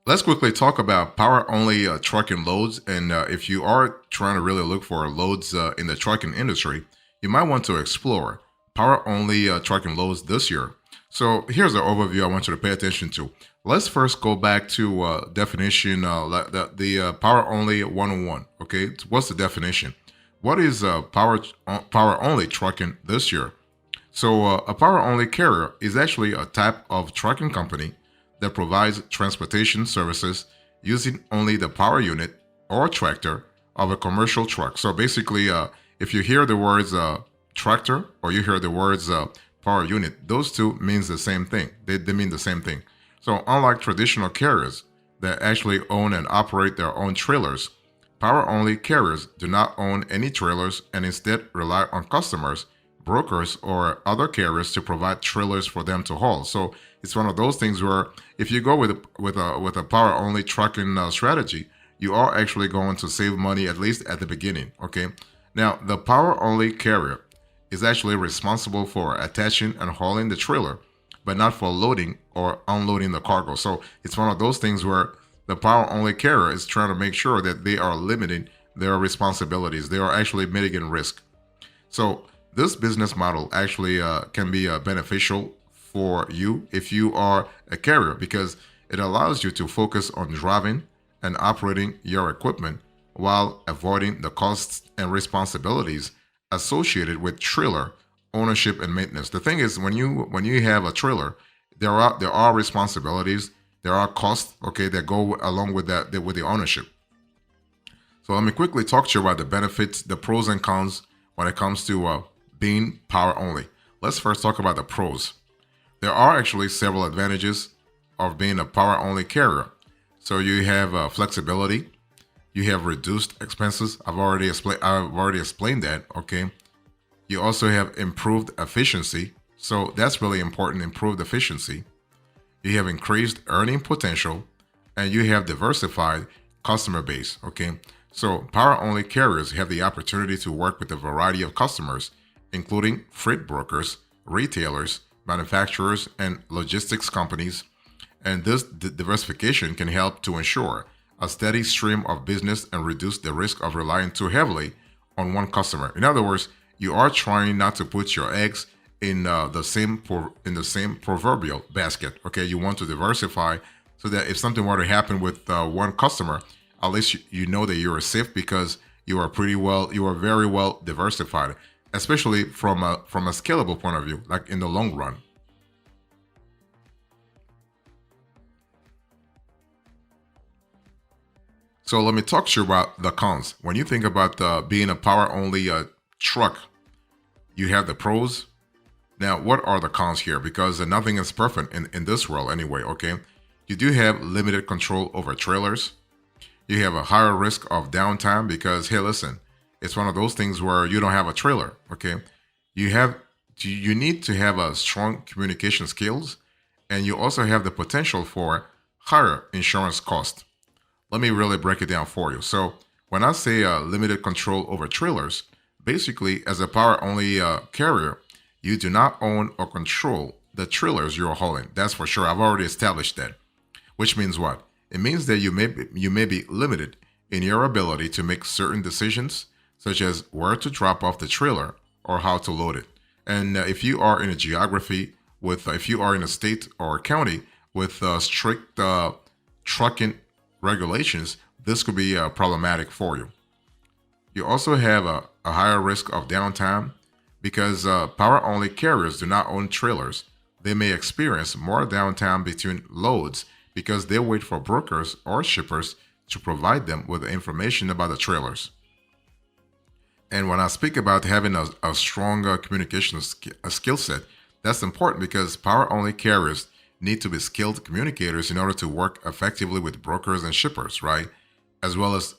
Let's quickly talk about power only trucking loads. And if you are trying to really look for loads in the trucking industry, you might want to explore power only trucking loads this year. So here's the overview I want you to pay attention to. Let's first go back to definition, the power only 101. Okay, what's the definition? What is power only trucking this year? So, a power only carrier is actually a type of trucking company that provides transportation services using only the power unit or tractor of a commercial truck. So, basically, if you hear the words tractor or you hear the words power unit, those two means the same thing. They mean the same thing. So, unlike traditional carriers that actually own and operate their own trailers, power only carriers do not own any trailers and instead rely on customers, brokers, or other carriers to provide trailers for them to haul. So it's one of those things where if you go with a power only trucking strategy, you are actually going to save money at least at the beginning. Okay. Now the power only carrier is actually responsible for attaching and hauling the trailer, but not for loading or unloading the cargo. So it's one of those things where the power only carrier is trying to make sure that they are limiting their responsibilities. They are actually mitigating risk. So this business model actually can be beneficial for you if you are a carrier because it allows you to focus on driving and operating your equipment while avoiding the costs and responsibilities associated with trailer ownership and maintenance. The thing is, when you have a trailer, there are responsibilities, there are costs, okay, that go along with with the ownership. So let me quickly talk to you about the benefits, the pros and cons when it comes to being power only. Let's first talk about the pros. There are actually several advantages of being a power only carrier. So you have flexibility, you have reduced expenses. I've already explained that. Okay. You also have improved efficiency. So that's really important. Improved efficiency. You have increased earning potential, and you have diversified customer base. Okay. So power only carriers have the opportunity to work with a variety of customers, including freight brokers, retailers, manufacturers, and logistics companies. And this diversification can help to ensure a steady stream of business and reduce the risk of relying too heavily on one customer. In other words, you are trying not to put your eggs in the same proverbial basket. Okay, you want to diversify so that if something were to happen with one customer, at least you know that you're safe because you are very well diversified, especially from a scalable point of view, like in the long run. So let me talk to you about the cons. When you think about being a power only truck, you have the pros. Now, what are the cons here? Because nothing is perfect in this world anyway, okay? You do have limited control over trailers. You have a higher risk of downtime because, hey, listen, it's one of those things where you don't have a trailer, okay? You have you need to have a strong communication skills, and you also have the potential for higher insurance cost. Let me really break it down for you. So when I say limited control over trailers, basically as a power only carrier, you do not own or control the trailers you're hauling. That's for sure. I've already established that. Which means what? It means that you may be limited in your ability to make certain decisions, such as where to drop off the trailer or how to load it. And if you are in a geography if you are in a state or a county with strict trucking regulations, this could be problematic for you. You also have a higher risk of downtime because power only carriers do not own trailers. They may experience more downtime between loads because they wait for brokers or shippers to provide them with information about the trailers. And when I speak about having a stronger communication a skill set, that's important because power only carriers need to be skilled communicators in order to work effectively with brokers and shippers, right? As well as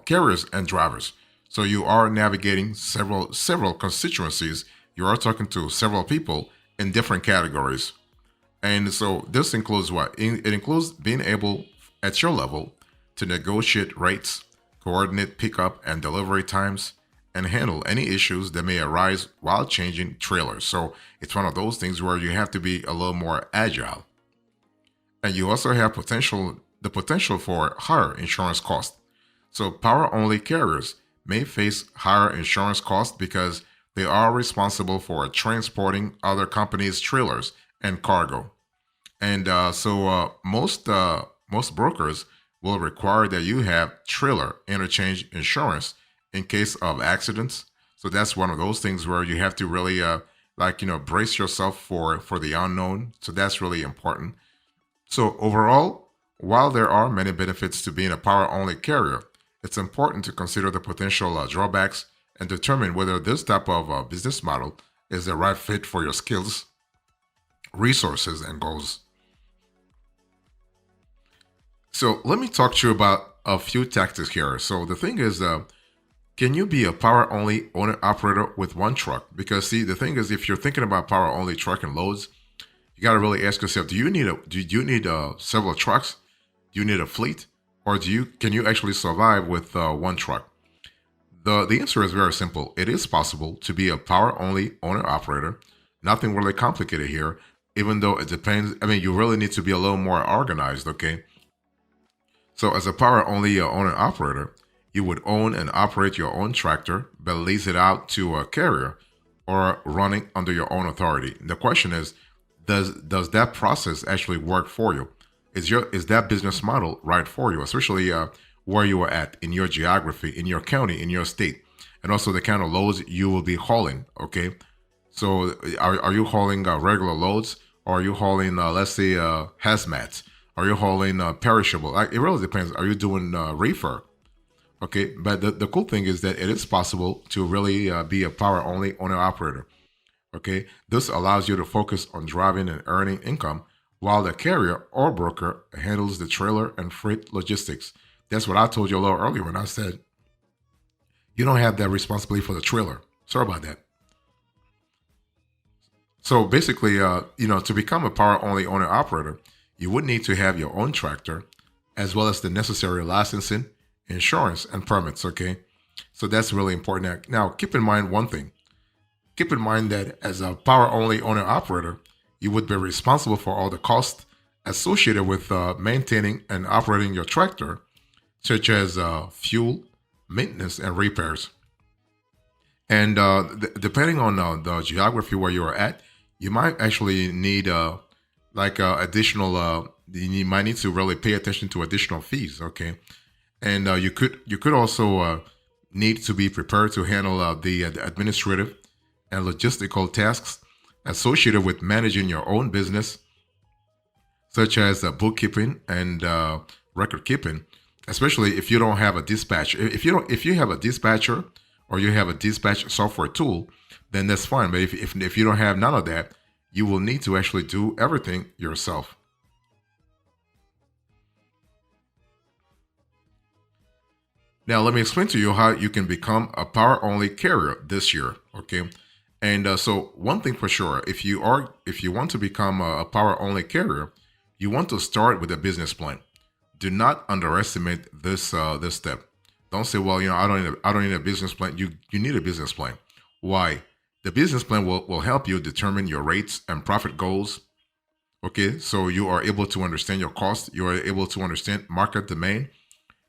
carriers and drivers. So you are navigating several constituencies. You are talking to several people in different categories. And so this includes what? It includes being able at your level to negotiate rates, coordinate pickup and delivery times, and handle any issues that may arise while changing trailers. So it's one of those things where you have to be a little more agile. and you also have the potential for higher insurance costs. So power only carriers may face higher insurance costs because they are responsible for transporting other companies' trailers and cargo. And most brokers will require that you have trailer interchange insurance in case of accidents. So that's one of those things where you have to really brace yourself for the unknown. So that's really important. So overall, while there are many benefits to being a power only carrier, it's important to consider the potential drawbacks and determine whether this type of business model is the right fit for your skills, resources, and goals. So let me talk to you about a few tactics here. So the thing is, can you be a power only owner operator with one truck? Because see, the thing is, if you're thinking about power only truck and loads, you got to really ask yourself: do you need several trucks? Do you need a fleet, or can you actually survive with one truck? The answer is very simple. It is possible to be a power only owner operator. Nothing really complicated here. Even though it depends, I mean, you really need to be a little more organized. Okay, so, as a power only owner operator, you would own and operate your own tractor, but lease it out to a carrier or running under your own authority. The question is, does that process actually work for you? Is that business model right for you, especially where you are at in your geography, in your county, in your state, and also the kind of loads you will be hauling? Okay, so are you hauling regular loads, or are you hauling, let's say, hazmats? Are you hauling perishable? It really depends. Are you doing reefer? Okay, but the cool thing is that it is possible to really be a power only owner operator. Okay, this allows you to focus on driving and earning income while the carrier or broker handles the trailer and freight logistics. That's what I told you a little earlier when I said you don't have that responsibility for the trailer. Sorry about that. So basically, to become a power only owner operator, you would need to have your own tractor as well as the necessary licensing, insurance, and permits. Okay. So that's really important. Now, keep in mind one thing. Keep in mind that as a power only owner operator, you would be responsible for all the costs associated with maintaining and operating your tractor, such as fuel, maintenance, and repairs. And depending on the geography where you are at, you might actually need additional. You might need to really pay attention to additional fees. Okay, and you could also need to be prepared to handle the administrative and logistical tasks associated with managing your own business, such as bookkeeping and record keeping. Especially if you don't have a dispatch. If you have a dispatcher or you have a dispatch software tool, then that's fine. But if you don't have none of that, you will need to actually do everything yourself. Now, let me explain to you how you can become a power only carrier this year. Okay. And so one thing for sure, if you want to become a power only carrier, you want to start with a business plan. Do not underestimate this step. Don't say, well, I don't need a business plan. You need a business plan. Why? The business plan will help you determine your rates and profit goals. Okay, so you are able to understand your cost. You are able to understand market demand.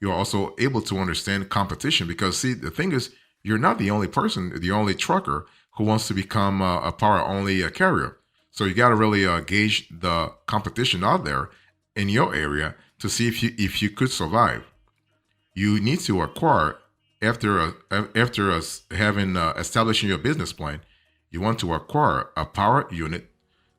You are also able to understand competition because, see, the thing is, you're not the only person, the only trucker who wants to become a power only carrier. So you got to really gauge the competition out there in your area to see if you could survive. You need to acquire after having establishing your business plan. You want to acquire a power unit.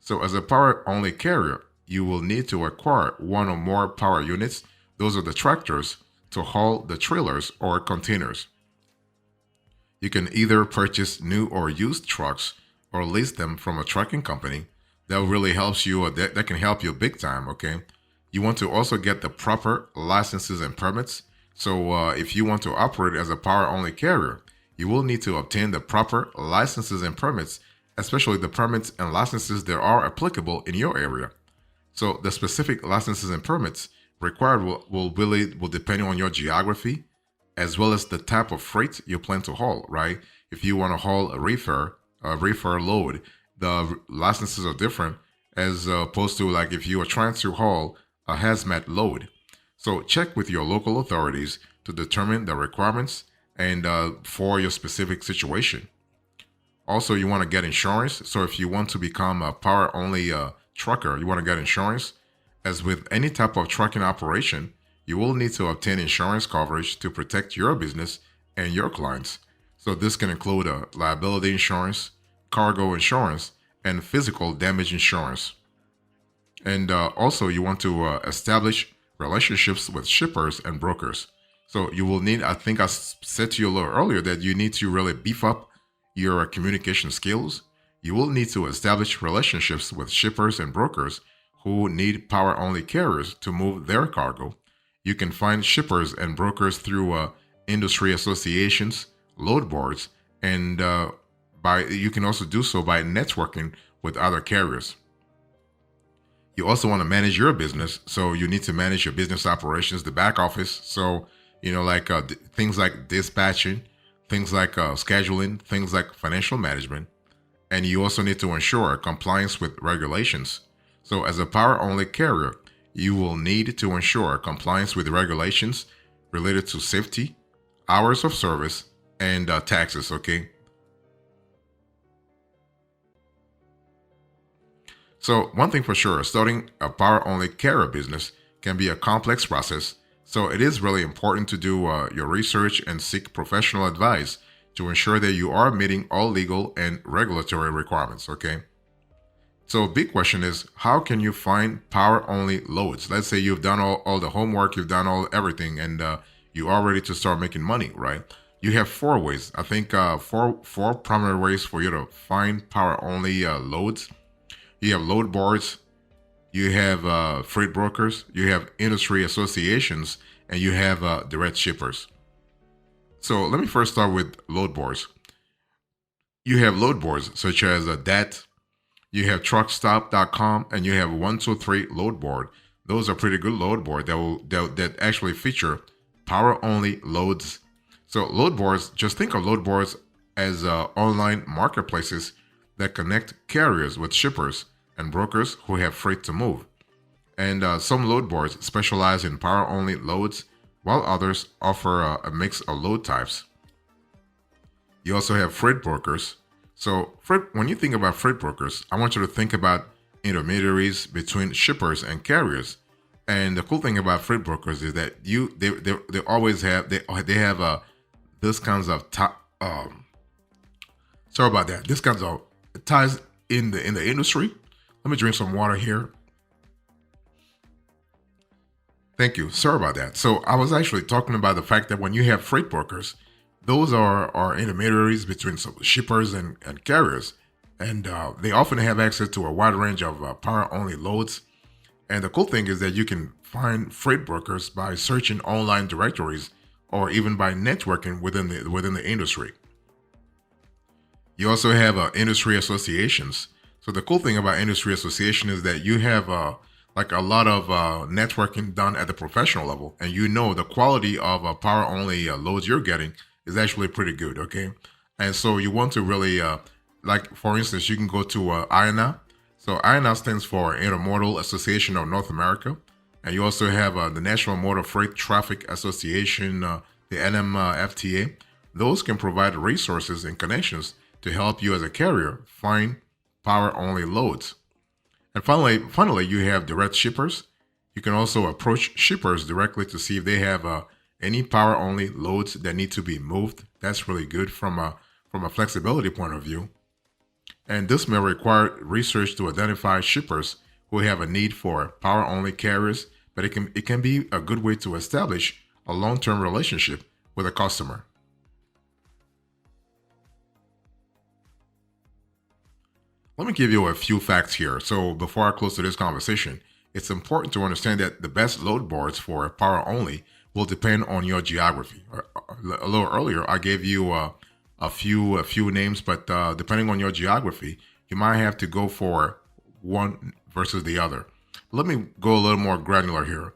So as a power only carrier, you will need to acquire one or more power units. Those are the tractors to haul the trailers or containers. You can either purchase new or used trucks or lease them from a trucking company. That really helps you. That can help you big time. Okay. You want to also get the proper licenses and permits. So if you want to operate as a power only carrier, you will need to obtain the proper licenses and permits, especially the permits and licenses that are applicable in your area. So the specific licenses and permits required will depend on your geography as well as the type of freight you plan to haul, right? If you want to haul a reefer load, the licenses are different as opposed to like if you are trying to haul a hazmat load. So check with your local authorities to determine the requirements and for your specific situation. Also, you want to get insurance. So if you want to become a power only trucker, you want to get insurance. As with any type of trucking operation, you will need to obtain insurance coverage to protect your business and your clients. So this can include liability insurance, cargo insurance, and physical damage insurance. And also, you want to establish relationships with shippers and brokers. So you will need, I think I said to you a little earlier that you need to really beef up your communication skills. You will need to establish relationships with shippers and brokers who need power only carriers to move their cargo. You can find shippers and brokers through industry associations, load boards, and you can also do so by networking with other carriers. You also want to manage your business, so you need to manage your business operations, the back office. So like things like dispatching, things like scheduling, things like financial management, and you also need to ensure compliance with regulations. So as a power only carrier, you will need to ensure compliance with regulations related to safety, hours of service, and taxes. Okay. So one thing for sure, starting a power only carrier business can be a complex process. So it is really important to do your research and seek professional advice to ensure that you are meeting all legal and regulatory requirements. Okay. So big question is, how can you find power only loads? Let's say you've done all the homework, you've done everything, and you are ready to start making money, right? You have four ways. I think four primary ways for you to find power only loads. You have load boards, you have freight brokers, you have industry associations, and you have direct shippers. So let me first start with load boards. You have load boards such as DAT, you have truckstop.com, and you have 123 load board. Those are pretty good load board that actually feature power only loads. So load boards, just think of load boards as online marketplaces that connect carriers with shippers and brokers who have freight to move. And some load boards specialize in power only loads, while others offer a mix of load types. You also have freight brokers. So when you think about freight brokers, I want you to think about intermediaries between shippers and carriers. And the cool thing about freight brokers is that they always have this kinds of sorry about that. This kinds of ties in the industry. Let me drink some water here. Thank you. Sorry about that. So I was actually talking about the fact that when you have freight brokers, those are intermediaries between some shippers and carriers. And they often have access to a wide range of power only loads. And the cool thing is that you can find freight brokers by searching online directories or even by networking within the industry. You also have industry associations. So the cool thing about industry association is that you have like a lot of networking done at the professional level, and the quality of power only loads you're getting is actually pretty good. Okay, and so you want to really like, for instance, you can go to IANA. So IANA stands for Intermodal Association of North America, and you also have the National Motor Freight Traffic Association, the NMFTA. Those can provide resources and connections to help you as a carrier find power only loads. And finally, you have direct shippers. You can also approach shippers directly to see if they have any power only loads that need to be moved. That's really good from a flexibility point of view. And this may require research to identify shippers who have a need for power only carriers, but it can be a good way to establish a long-term relationship with a customer. Let me give you a few facts here. So before I close to this conversation, it's important to understand that the best load boards for power only will depend on your geography. A little earlier, I gave you a few names, but depending on your geography, you might have to go for one versus the other. Let me go a little more granular here.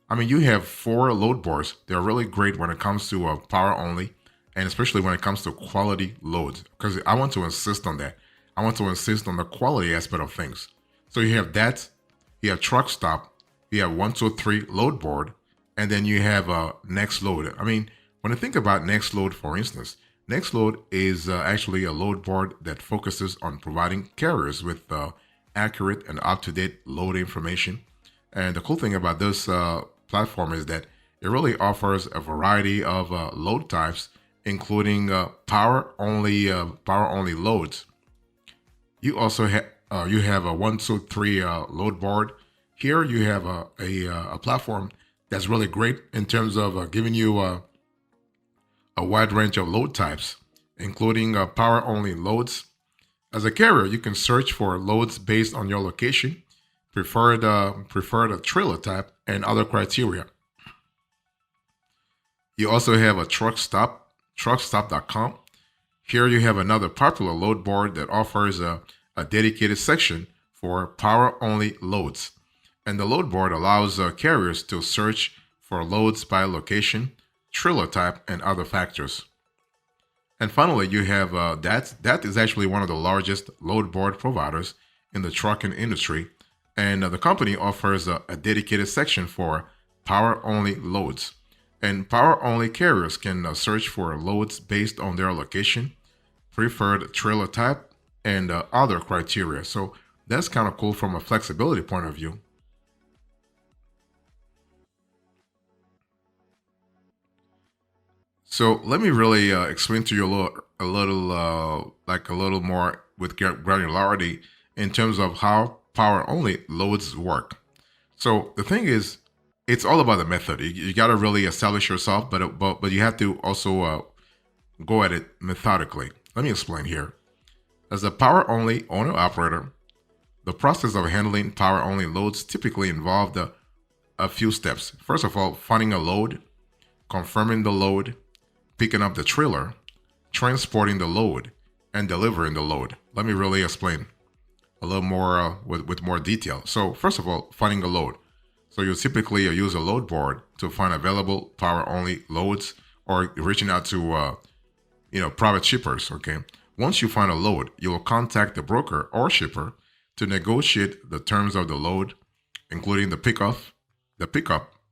I mean, you have 4 load boards. They're really great when it comes to power only, and especially when it comes to quality loads, because I want to insist on that. I want to insist on the quality aspect of things. So you have that, you have Truck Stop, you have 123 load board, and then you have next load. I mean, when I think about next load, for instance, next load is actually a load board that focuses on providing carriers with accurate and up-to-date load information. And the cool thing about this platform is that it really offers a variety of load types, including power only loads. You also you have a 123 load board. Here you have a platform that's really great in terms of giving you a wide range of load types, including power only loads. As a carrier, you can search for loads based on your location, preferred trailer type, and other criteria. You also have a truckstop.com. Here you have another popular load board that offers a dedicated section for power only loads. And the load board allows carriers to search for loads by location, trailer type, and other factors. And finally, you have that is actually one of the largest load board providers in the trucking industry. And the company offers a dedicated section for power only loads. And power only carriers can search for loads based on their location, preferred trailer type, and other criteria. So that's kind of cool from a flexibility point of view. So let me really explain to you like a little more with granularity in terms of how power only loads work. So the thing is, it's all about the method. You got to really establish yourself, but you have to also go at it methodically. Let me explain here. As a power only owner operator, the process of handling power only loads typically involved a few steps. First of all, finding a load, confirming the load, picking up the trailer, transporting the load, and delivering the load. Let me really explain a little more with more detail. So first of all, finding a load. So you typically use a load board to find available power only loads or reaching out to private shippers. Okay. Once you find a load, you will contact the broker or shipper to negotiate the terms of the load, including the pickup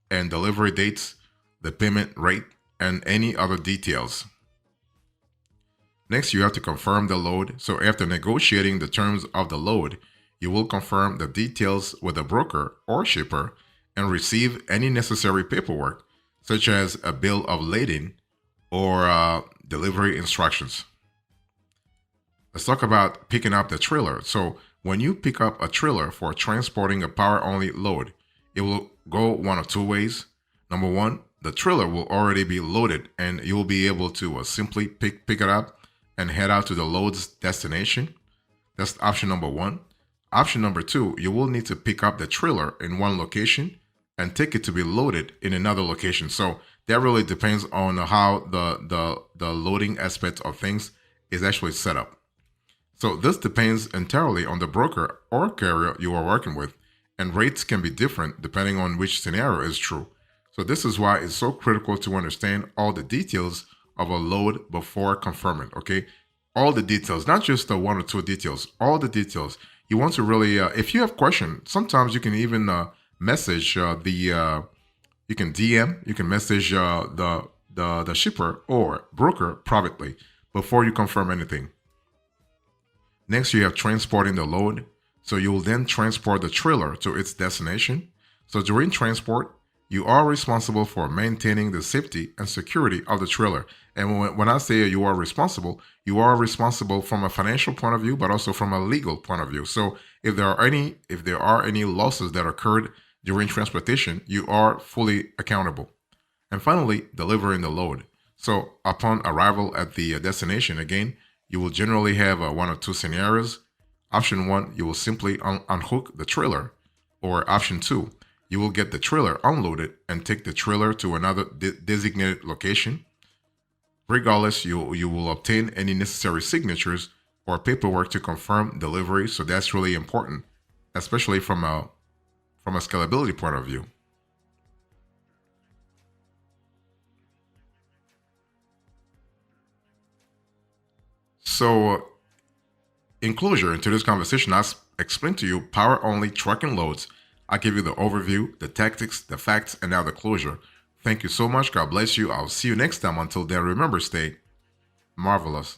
and delivery dates, the payment rate, and any other details. Next, you have to confirm the load. So after negotiating the terms of the load, you will confirm the details with the broker or shipper and receive any necessary paperwork, such as a bill of lading or delivery instructions. Let's talk about picking up the trailer. So when you pick up a trailer for transporting a power only load, it will go one of two ways. Number one, the trailer will already be loaded and you will be able to simply pick it up and head out to the load's destination. That's option number one. Option number two, you will need to pick up the trailer in one location and take it to be loaded in another location. So that really depends on how the loading aspect of things is actually set up. So this depends entirely on the broker or carrier you are working with, and rates can be different depending on which scenario is true. So this is why it's so critical to understand all the details of a load before confirming, okay? All the details, not just the one or two details, all the details. You want to really, if you have questions, sometimes you can even message you can DM, you can message the shipper or broker privately before you confirm anything. Next, you have transporting the load. So you will then transport the trailer to its destination. So during transport, you are responsible for maintaining the safety and security of the trailer. And when I say you are responsible from a financial point of view, but also from a legal point of view. So if there are any losses that occurred during transportation, you are fully accountable. And finally, delivering the load. So upon arrival at the destination, again, you will generally have one or two scenarios. Option one, you will simply unhook the trailer. Or option two, you will get the trailer unloaded and take the trailer to another designated location. Regardless, you will obtain any necessary signatures or paperwork to confirm delivery. So that's really important, especially from a scalability point of view. So in closure, into this conversation, I explained to you power only trucking loads, I give you the overview, the tactics, the facts, and now the closure. Thank you so much. God bless you. I'll see you next time. Until then, remember, stay marvelous.